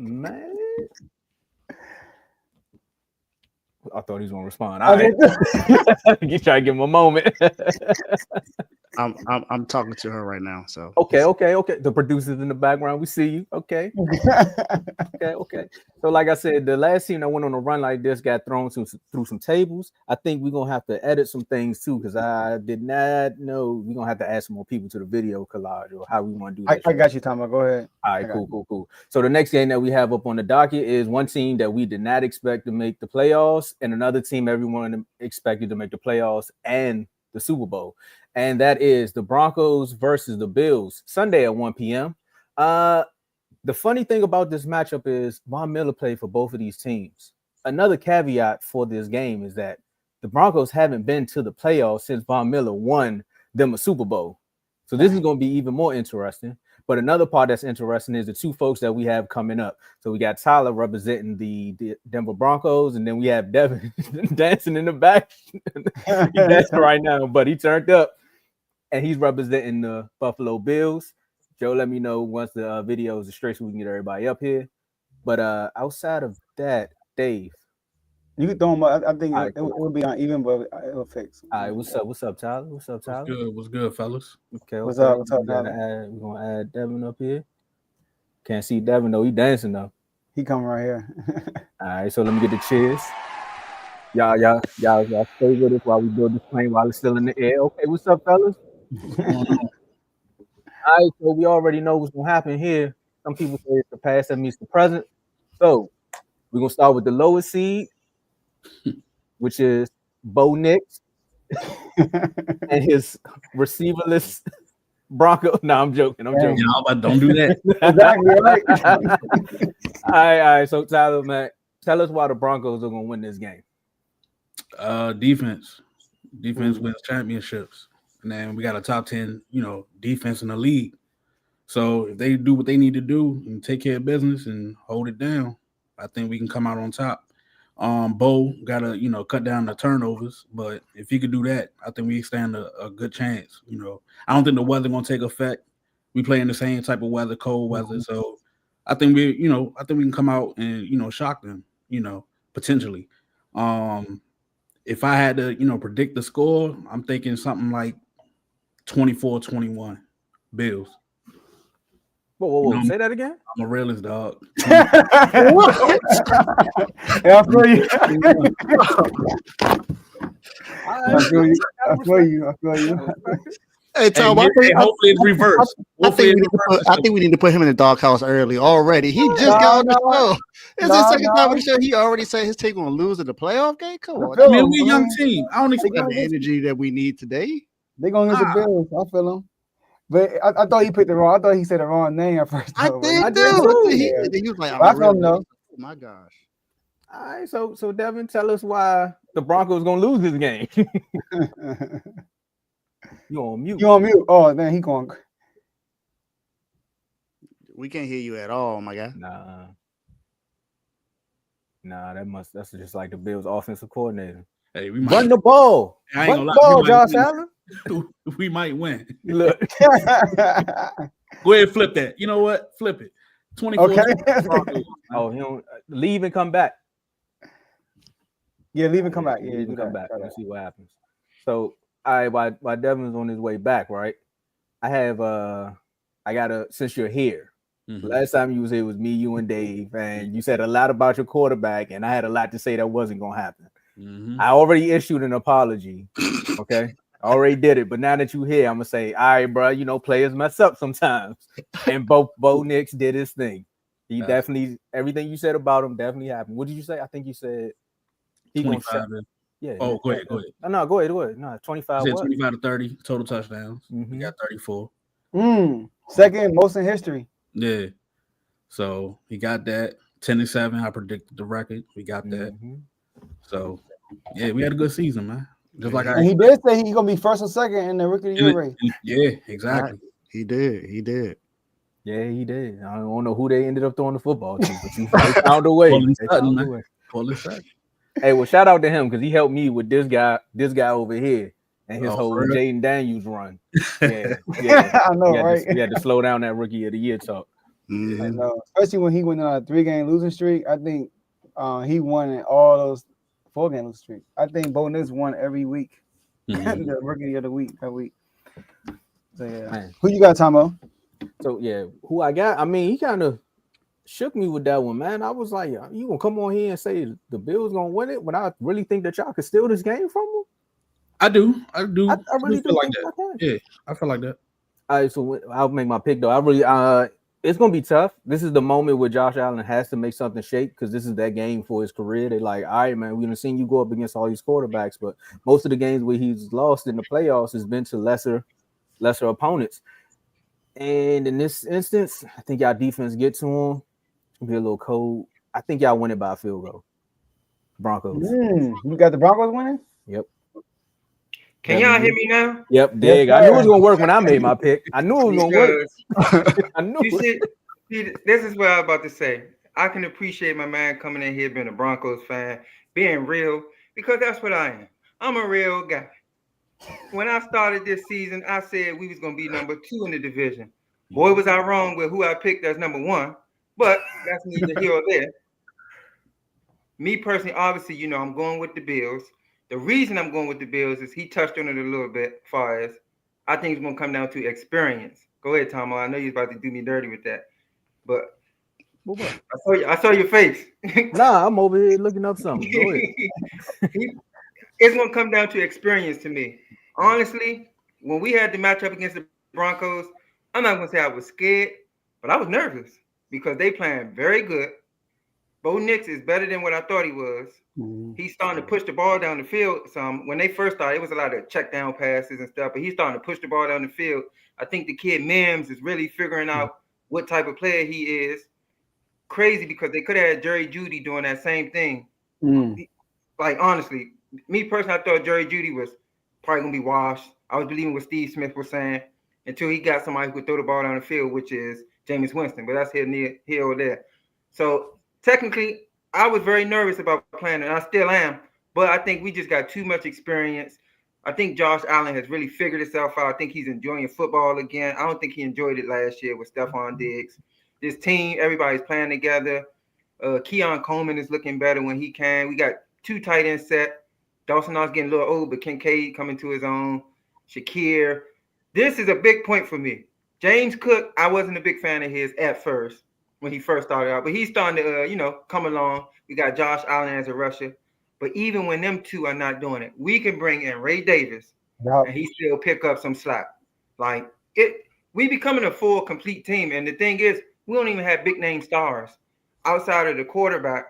Man. I thought he was gonna respond. All right. You try to give him a moment. I'm talking to her right now. So okay. The producers in the background, we see you. Okay. So, like I said, the last team that went on a run like this got thrown through some tables. I think we're gonna have to edit some things too, because I did not know we're gonna have to add some more people to the video collage or how we want to do that. I got you, Tomo. Go ahead. All right, cool. So the next game that we have up on the docket is one team that we did not expect to make the playoffs, and another team everyone expected to make the playoffs and the Super Bowl. And that is the Broncos versus the Bills, Sunday at 1 p.m. The funny thing about this matchup is Von Miller played for both of these teams. Another caveat for this game is that the Broncos haven't been to the playoffs since Von Miller won them a Super Bowl. So this is going to be even more interesting. But another part that's interesting is the two folks that we have coming up. So we got Tyler representing the Denver Broncos, and then we have Devin dancing in the back. He's dancing right now, but he turned up, and he's representing the Buffalo Bills. Joe, let me know once the video is straight so we can get everybody up here. But outside of that, Dave. You can throw him up. I think it will be uneven, but it'll fix. All right, what's up, Tyler? What's good? What's good, fellas? Okay. What's up, Tyler? We're gonna add Devin up here. Can't see Devin though. He dancing though. He coming right here. All right, so let me get the cheers. Y'all stay with us while we build this plane while it's still in the air. Okay, what's up, fellas? All right, so we already know what's gonna happen here. Some people say it's the past that meets the present. So we're gonna start with the lowest seed, which is Bo Nix and his receiverless Broncos. No, I'm joking. Yeah, don't do that. Exactly right. All right. So Tyler, Mac, tell us why the Broncos are gonna win this game. Defense wins championships, and then we got a top 10, defense in the league. So if they do what they need to do and take care of business and hold it down, I think we can come out on top. Bo got to, cut down the turnovers, but if he could do that, I think we stand a good chance. I don't think the weather gonna take effect. We play in the same type of weather, cold weather, so I think we can come out and shock them, potentially. If I had to, predict the score, I'm thinking something like 24-21 Bills. Whoa. Say that again? I'm a realist, dog. Yeah, I feel you. I feel you. Hey, Tom, hopefully it's reversed. I think we need to put him in the doghouse early already. He just got on the show. It's his second time on the show. He already said his team going to lose in the playoff game. Come on. We're a young team. I don't expect the energy that we need today. They're going to use the Bills. I feel him. But I thought he picked the wrong. I thought he said the wrong name at first. I did too. He was like, I don't know. Oh my gosh. All right, so Devin, tell us why the Broncos gonna lose this game. You on mute? Oh, then he going. We can't hear you at all, my guy. Nah, that's just like the Bills' offensive coordinator. Hey, we might run the ball. I ain't run the ball, Josh Allen. We might win. Look. Go ahead, flip that. You know what? Flip it. 24. Okay. Oh, he don't leave and come back. Yeah, leave and come back. Yeah, leave and come back. Let's see what happens. So, all right, while Devin's on his way back, right? Since you're here. Mm-hmm. Last time you was here was me, you, and Dave, and you said a lot about your quarterback, and I had a lot to say that wasn't gonna happen. Mm-hmm. I already issued an apology. Okay. I already did it, but now that you're here, I'm gonna say, all right, bro, players mess up sometimes. And Bo Nix did his thing. He definitely, everything you said about him definitely happened. What did you say? I think you said he 25. Yeah. Oh, go ahead. No, go ahead. No, 25. 25 to 30 total touchdowns. Mm-hmm. We got 34. Second most in history. Yeah. So he got that 10-7. I predicted the record. We got that. Mm-hmm. So yeah, we had a good season, man. Just like he did say he's gonna be first or second in the rookie of the year race. Yeah, exactly. He did. Yeah, he did. I don't know who they ended up throwing the football to, but they found a way. Hey, well, shout out to him because he helped me with this guy over here and his whole Jaden Daniels run. Yeah. I know, right? We had to slow down that rookie of the year talk. Mm-hmm. I know, especially when he went on a 3-game losing streak. I think he won in all those 4-game losing streak. I think Bo Nix won every week. Mhm. The rookie of the week that week. So yeah, Man. who you got, Tomo? So yeah, who I got? I mean, he kind of shook me with that one, man. I was like, you gonna come on here and say the Bills gonna win it when I really think that y'all could steal this game from them? I do. I I do really feel do like think that. y'all can. Yeah, I feel like that. All right, so I'll make my pick though. I really it's gonna be tough. This is the moment where Josh Allen has to make something shake because this is that game for his career. They like, all right, man, we're gonna see you go up against all these quarterbacks, but most of the games where he's lost in the playoffs has been to lesser opponents. And in this instance, I think y'all defense get to him. Be a little cold. I think y'all win it by a field goal. Broncos. You got the Broncos winning? Yep. Can y'all hear me now? Yep, Yes, dig. I knew it was sir. gonna work when I made my pick. I knew it was gonna work. Because I knew you it. see, this is what I'm about to say. I can appreciate my man coming in here being a Broncos fan, being real, because that's what I am. I'm a real guy. When I started this season, I said we was gonna be number 2 in the division. Boy, was I wrong with who I picked as number 1, but that's neither here or there. Me personally, obviously, you know, I'm going with the Bills. The reason I'm going with the Bills is he touched on it a little bit, as far as I think it's going to come down to experience. Go ahead, Tomo. I know you're about to do me dirty with that, but What? I saw your face. Nah, I'm over here looking up something. Go ahead. It's going to come down to experience to me. Honestly, when we had the matchup against the Broncos, I'm not going to say I was scared, but I was nervous because they playing very good. Bo Nix is better than what I thought he was. He's starting to push the ball down the field some. When they first started, it was a lot of check down passes and stuff, but he's starting to push the ball down the field. I think the kid Mims is really figuring out what type of player he is. Crazy because they could have had Jerry Jeudy doing that same thing. Like, honestly, me personally, I thought Jerry Jeudy was probably going to be washed. I was believing what Steve Smith was saying until he got somebody who could throw the ball down the field, which is Jameis Winston, but that's here or there. So technically, I was very nervous about playing, and I still am. But I think we just got too much experience. I think Josh Allen has really figured himself out. I think he's enjoying football again. I don't think he enjoyed it last year with Stephon Diggs. This team, everybody's playing together. Keon Coleman is looking better when he can. We got 2 tight ends set. Dawson Knox getting a little old, but Kincaid coming to his own. Shakir. This is a big point for me. James Cook, I wasn't a big fan of his at first when he first started out, but he's starting to, come along. We got Josh Allen as a rusher, but even when them two are not doing it, we can bring in Ray Davis, and he still pick up some slack. Like we becoming a full, complete team, and the thing is, we don't even have big name stars outside of the quarterback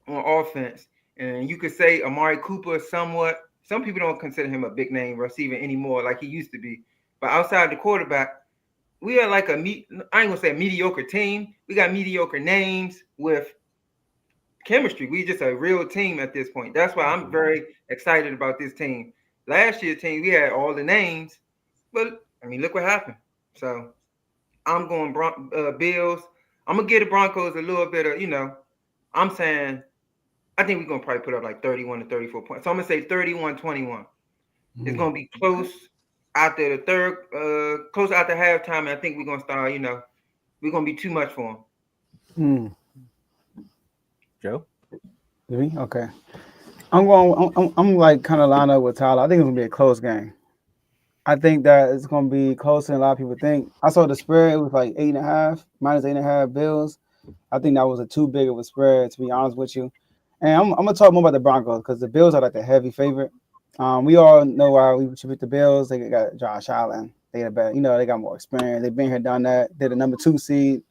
on offense. And you could say Amari Cooper somewhat. Some people don't consider him a big name receiver anymore like he used to be, but outside the quarterback, we are like I ain't gonna say a mediocre team. We got mediocre names with chemistry. We just a real team at this point. That's why I'm very excited about this team. Last year's team, we had all the names, but I mean, look what happened. So I'm going Bills. I'm gonna give the Broncos a little bit of, I'm saying I think we're gonna probably put up like 31 to 34 points. So I'm gonna say 31-21. It's gonna be close after the third, close after halftime, and I think we're gonna start. We're gonna be too much for them. Joe? Me? Okay. I'm like kind of lined up with Tyler. I think it's gonna be a close game. I think that it's gonna be closer than a lot of people think. I saw the spread; it was like 8.5, minus 8.5 Bills. I think that was a too big of a spread, to be honest with you. And I'm gonna talk more about the Broncos because the Bills are like the heavy favorite. We all know why we should beat the Bills. They got Josh Allen. They got better, they got more experience. They've been here, done that. They're the number 2 seed.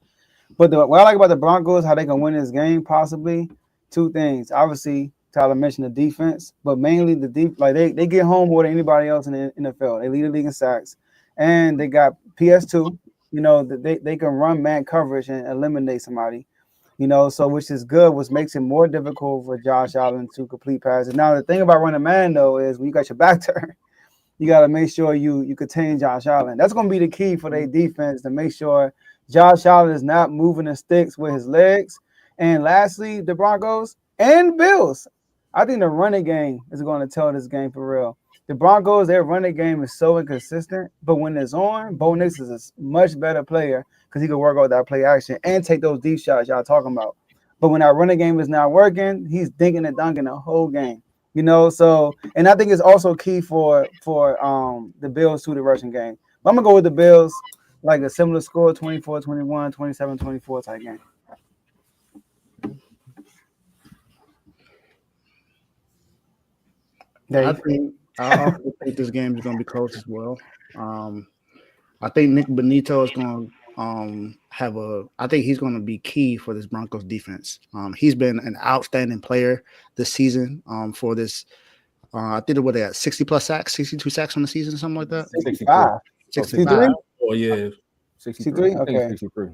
But what I like about the Broncos, how they can win this game, possibly 2 things. Obviously, Tyler mentioned the defense, but mainly the deep. Like they get home more than anybody else in the NFL. They lead the league in sacks, and they got PS2. They can run man coverage and eliminate somebody. So which is good, which makes it more difficult for Josh Allen to complete passes. Now the thing about running man though is when you got your back turn, you got to make sure you contain Josh Allen. That's going to be the key for their defense to make sure Josh Allen is not moving the sticks with his legs. And lastly, the Broncos and Bills. I think the running game is going to tell this game for real. the Broncos, their running game is so inconsistent, but when it's on, Bo Nix is a much better player because he can work out that play action and take those deep shots y'all talking about. But when that running game is not working, he's dinking and dunking the whole game. So and I think it's also key for the Bills to the rushing game. But I'm gonna go with the Bills, like a similar score, 24-21, 27-24 type game. I think this game is going to be close as well. I think Nick Benito is going to I think he's going to be key for this Broncos defense. He's been an outstanding player this season. For this, I think they had 60+ sacks, 62 sacks on the season, something like that. 65. Oh yeah, 63. Okay, 63.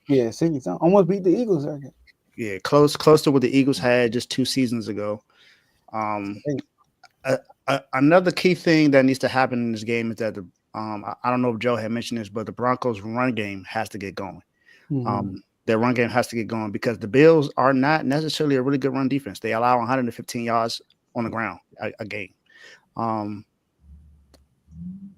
Yeah, 60. Almost beat the Eagles. Okay. Yeah, close to what the Eagles had just 2 seasons ago. Another key thing that needs to happen in this game is that I don't know if Joe had mentioned this, but the Broncos' run game has to get going. Mm-hmm. Their run game has to get going because the Bills are not necessarily a really good run defense. They allow 115 yards on the ground a game.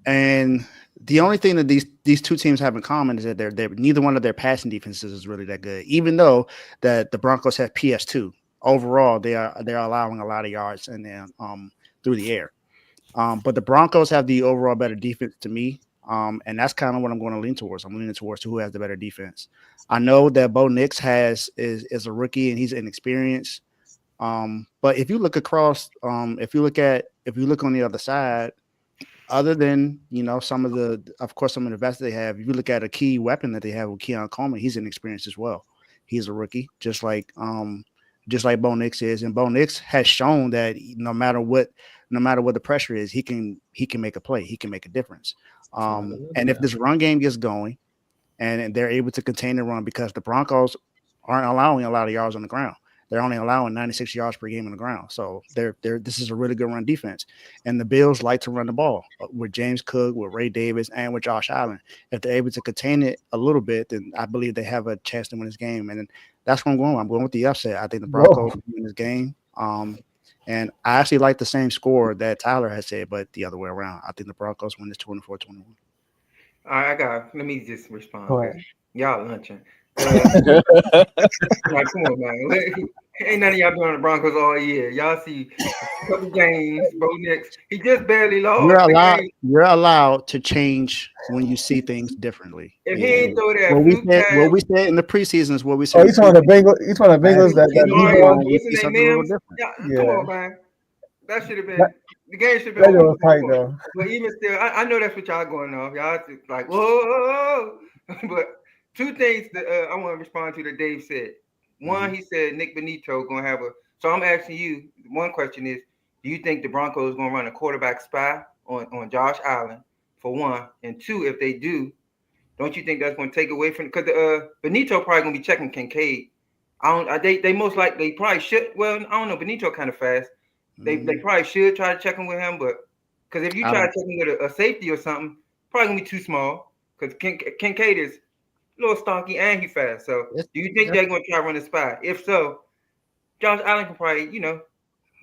And the only thing that these two teams have in common is that they're neither one of their passing defenses is really that good, even though that the Broncos have PS2. Overall, they're allowing a lot of yards and through the air. But the Broncos have the overall better defense to me. And that's kind of what I'm going to lean towards. I'm leaning towards who has the better defense. I know that Bo Nix is a rookie and he's inexperienced. But if you look across, if you look on the other side, other than some of the vets they have, if you look at a key weapon that they have with Keon Coleman, he's inexperienced as well. He's a rookie, just like Bo Nix is, and Bo Nix has shown that no matter what the pressure is, he can make a play, he can make a difference. And if this run game gets going, and they're able to contain the run, because the Broncos aren't allowing a lot of yards on the ground. They're only allowing 96 yards per game on the ground. So this is a really good run defense. And the Bills like to run the ball with James Cook, with Ray Davis, and with Josh Allen. If they're able to contain it a little bit, then I believe they have a chance to win this game. And that's where I'm going. I'm going with the upset. I think the Broncos win this game. And I actually like the same score that Tyler has said, but the other way around. I think the Broncos win this 24-21. Let me just respond. Go ahead. Y'all lunching. Like, come on, man. Ain't none of y'all been on the Broncos all year. Y'all see a couple games, Bo Nix. He just barely lost. You're allowed to change when you see things differently. If he ain't throw that what we said in the preseason is what we said. Oh, you talking the Bengals? You talking the Bengals that Come on, man. That should have been the game. Should have been over tight though. But even still, I know that's what y'all going off. Y'all like whoa. But two things that I want to respond to that Dave said. One, he said Nick Benito gonna have a. So I'm asking you. One question is, do you think the Broncos gonna run a quarterback spy on Josh Allen? For one, and two, if they do, don't you think that's gonna take away from? Because Benito probably gonna be checking Kincaid. They most likely probably should. Well, I don't know. Benito kind of fast. They probably should try to check him with him, but because if you try to check him with a safety or something, probably gonna be too small. Because Kincaid is a little stocky and he fast. So do you think they're gonna try to run a spy? If so, Josh Allen can probably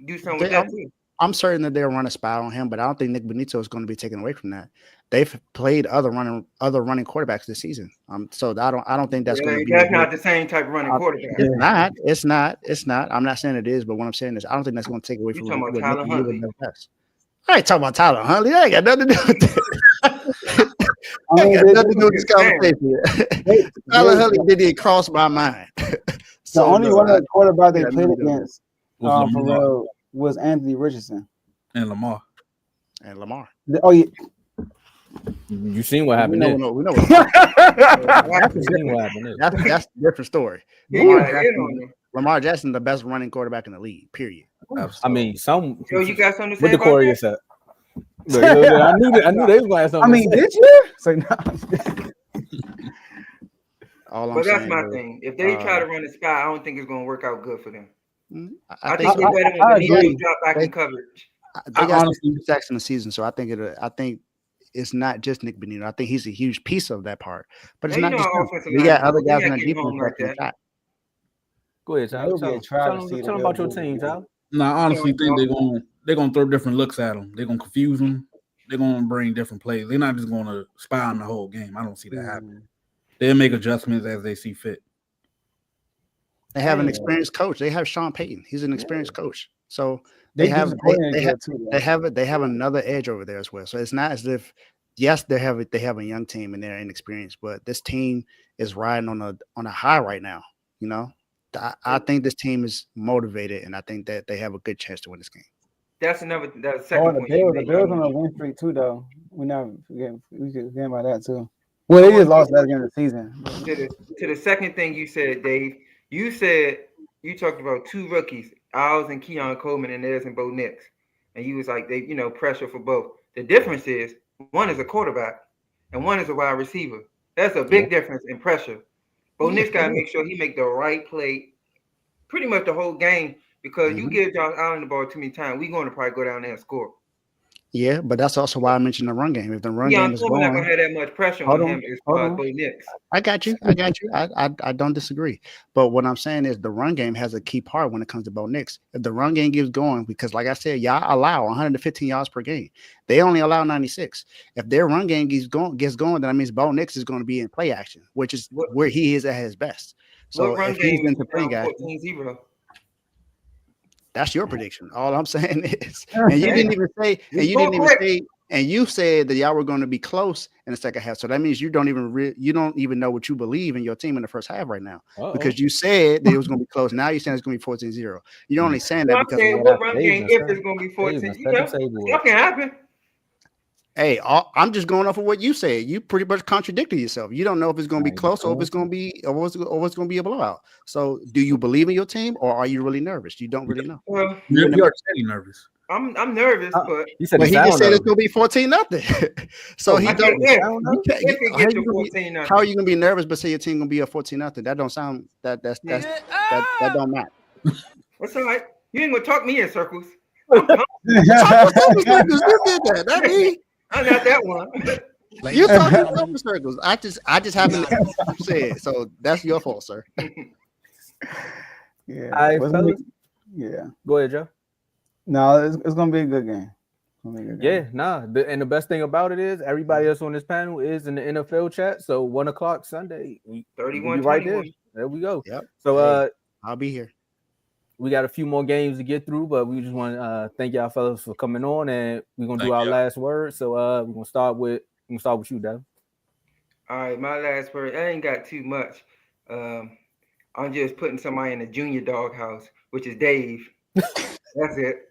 do something with that too. I'm certain that they'll run a spy on him, but I don't think Nick Benito is going to be taken away from that. They've played other running quarterbacks this season. So I don't think that's going to be. That's not the same type of running quarterback. It's not. I'm not saying it is, but what I'm saying is I don't think that's going to take away from. You talking about Tyler Huntley? I ain't talking about Tyler Huntley. That ain't got nothing to do with that. Ain't got nothing to do with this conversation. Tyler Huntley didn't cross my mind. The only one of the quarterback they played against for real was Anthony Richardson and Lamar. Oh yeah. You seen what happened? We know what happened. That's a different story. Lamar Jackson, the best running quarterback in the league. Period. Absolutely. I mean, you got something to say with the Corey said. I knew they was going to have something. I mean, did you? So no. But that's my thing. If they try to run the spy, I don't think it's going to work out good for them. I think they're better when they drop back in coverage. They got honestly sacks in the season, so I think it's not just Nick Benito. I think he's a huge piece of that part, but it's not just him. We got other guys in the defense that can attack. Go ahead, Tyler. Tell them about your team, Tyler. No, I honestly think they're gonna throw different looks at them. They're gonna confuse them. They're gonna bring different plays. They're not just gonna spy on the whole game. I don't see that happening. They'll make adjustments as they see fit. They have an experienced coach. They have Sean Payton. He's an experienced coach. So They they have have another edge over there as well. So it's not as if they have a young team and they're inexperienced, but this team is riding on a high right now. You know, I think this team is motivated, and I think that they have a good chance to win this game. That's the second point. The Bills on a win streak too, though. We should forget about that too. Well, they just lost that game of the season. To the second thing you said, Dave, you talked about two rookies, Ours and Keon Coleman, and theirs and Bo Nix, and you was like they pressure for both. The difference is one is a quarterback and one is a wide receiver. That's a big difference in pressure. Bo Nix got to make sure he make the right play pretty much the whole game. Because you give Josh Allen the ball too many times, we're going to probably go down there and score. Yeah, but that's also why I mentioned the run game. If the run game is going, not going to have that much pressure on him as far as Bo Nix. I got you. I don't disagree. But what I'm saying is the run game has a key part when it comes to Bo Nix. If the run game gets going, because like I said, y'all allow 115 yards per game. They only allow 96. If their run game gets going, then that means Bo Nix is going to be in play action, which is where he is at his best. So if he's into play action, that's your prediction. All I'm saying is, and you didn't even say, and you said that y'all were going to be close in the second half. So that means you don't even know what you believe in your team in the first half right now. Because you said that it was going to be close. Now you're saying it's going to be 14-0. You're only saying that because of what run game if it's going to be 14. That can happen. Hey, I'm just going off of what you said. You pretty much contradicted yourself. You don't know if it's going to be close or if it's going to be or it's going to be a blowout. So, do you believe in your team or are you really nervous? You don't really know. Well, you're nervous. I'm nervous, but he just said it's going to be 14-0. So he don't. How are you going to be nervous but say your team going to be a 14-0? That don't sound that don't match. That's all right. You ain't going to talk me in circles. You did that. That me. I got that one. You talking in circles. I just happened to say it. So that's your fault, sir. Yeah. Go ahead, Joe. No, it's gonna be a good game. And the best thing about it is everybody else on this panel is in the NFL chat. So 1:00 Sunday, 31 right there. There we go. Yep. So I'll be here. We got a few more games to get through, but we just want to thank y'all fellas for coming on, and we're gonna do our last word. So we're gonna start with you, Dev. All right, my last word. I ain't got too much. I'm just putting somebody in the junior doghouse, which is Dave. That's it.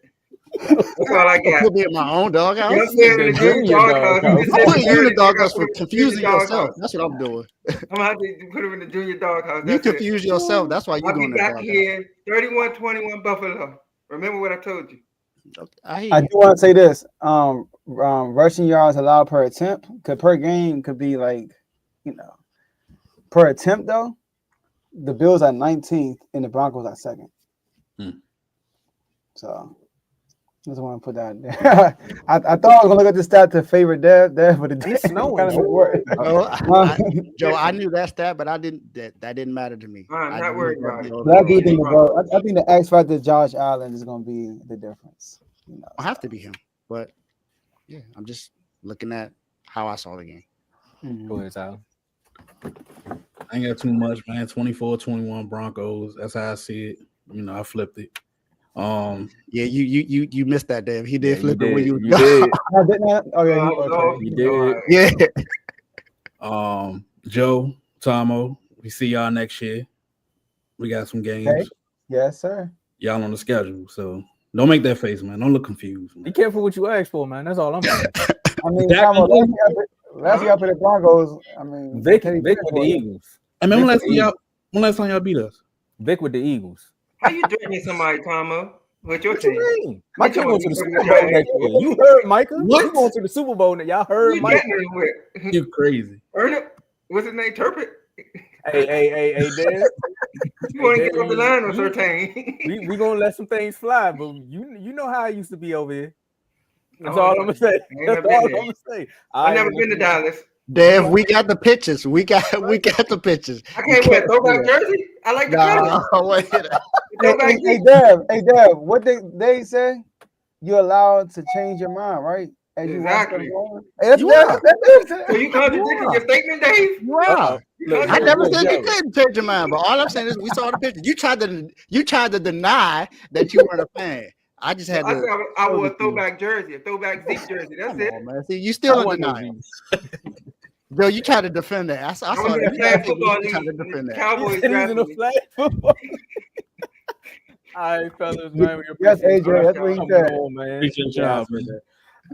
That's all I got. I'll be in my own doghouse. I'm putting you in the doghouse for confusing yourself. That's what I'm doing. I'm gonna have to put him in the junior doghouse. You confuse yourself. That's why you're going to back here. 31-21 Buffalo. Remember what I told you. I do want to say this. Rushing yards allowed per attempt, per game could be like, per attempt though. The Bills are 19th and the Broncos are second. So I just want to put that there. I thought I was gonna look at the stat to favor Dev, but it's snowing. Joe, I knew that stat, but I didn't. That didn't matter to me. I'm not worried about it. But I think the X factor Josh Allen is gonna be the difference. I have to be him, but yeah, I'm just looking at how I saw the game. Go ahead, Tyler. I ain't got too much, man. 24-21 Broncos. That's how I see it. I flipped it. You missed that, Dave. He did flip it when you did. You did. Yeah. Joe, Tomo, we see y'all next year. We got some games. Okay. Yes, sir. Y'all on the schedule, so don't make that face, man. Don't look confused. Man. Be careful what you ask for, man. That's all I'm saying. I mean, last year up at the Broncos. I mean, Vic with the Eagles. I mean, when last time y'all beat us? Vic with the Eagles. How you threatening somebody, Tomo? With your team? My team going to the Super Bowl next year. You heard Micah? What? You going to the Super Bowl? Y'all heard Micah? You crazy? Ernest? What's his name? Turpin? Hey, Dan. You want to get off the line or certain? We gonna let some things fly, but you know how I used to be over here. That's all I'm gonna say. I've never been to Dallas. Dev, we got the pictures. We got the pictures. I can't wear throwback jersey. I like the color. Hey, Dev, what they say? you're allowed to change your mind, right? As you watch them Exactly. going. Hey, that's, You that, are. that, So you contradicting your statement, Dave? You are. You Look, I look, never contradicting look, said you Joe. couldn't change your mind, but all I'm saying is we saw the picture. You tried to deny that you weren't a fan. I just had I to said I show wore it a to you. throwback jersey, a throwback Zeke jersey. That's Come it. on, man. See, you I still in want no denial. Zeke. Joe, you tried to defend that. I saw I was that. in the You flag tried football to league, and defend the that. He Cowboys said he's in drafted a me. flag football. All right, fellas, man. We yes, appreciate AJ, you that's what he coming said. on, man. Appreciate Yeah, I y'all, said man. that.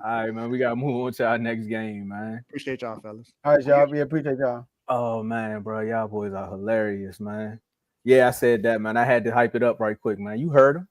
All right, man. We gotta move on to our next game, man. Appreciate y'all, fellas. All right, y'all. We appreciate y'all. Oh man, bro, y'all boys are hilarious, man. Yeah, I said that, man. I had to hype it up right quick, man. You heard him.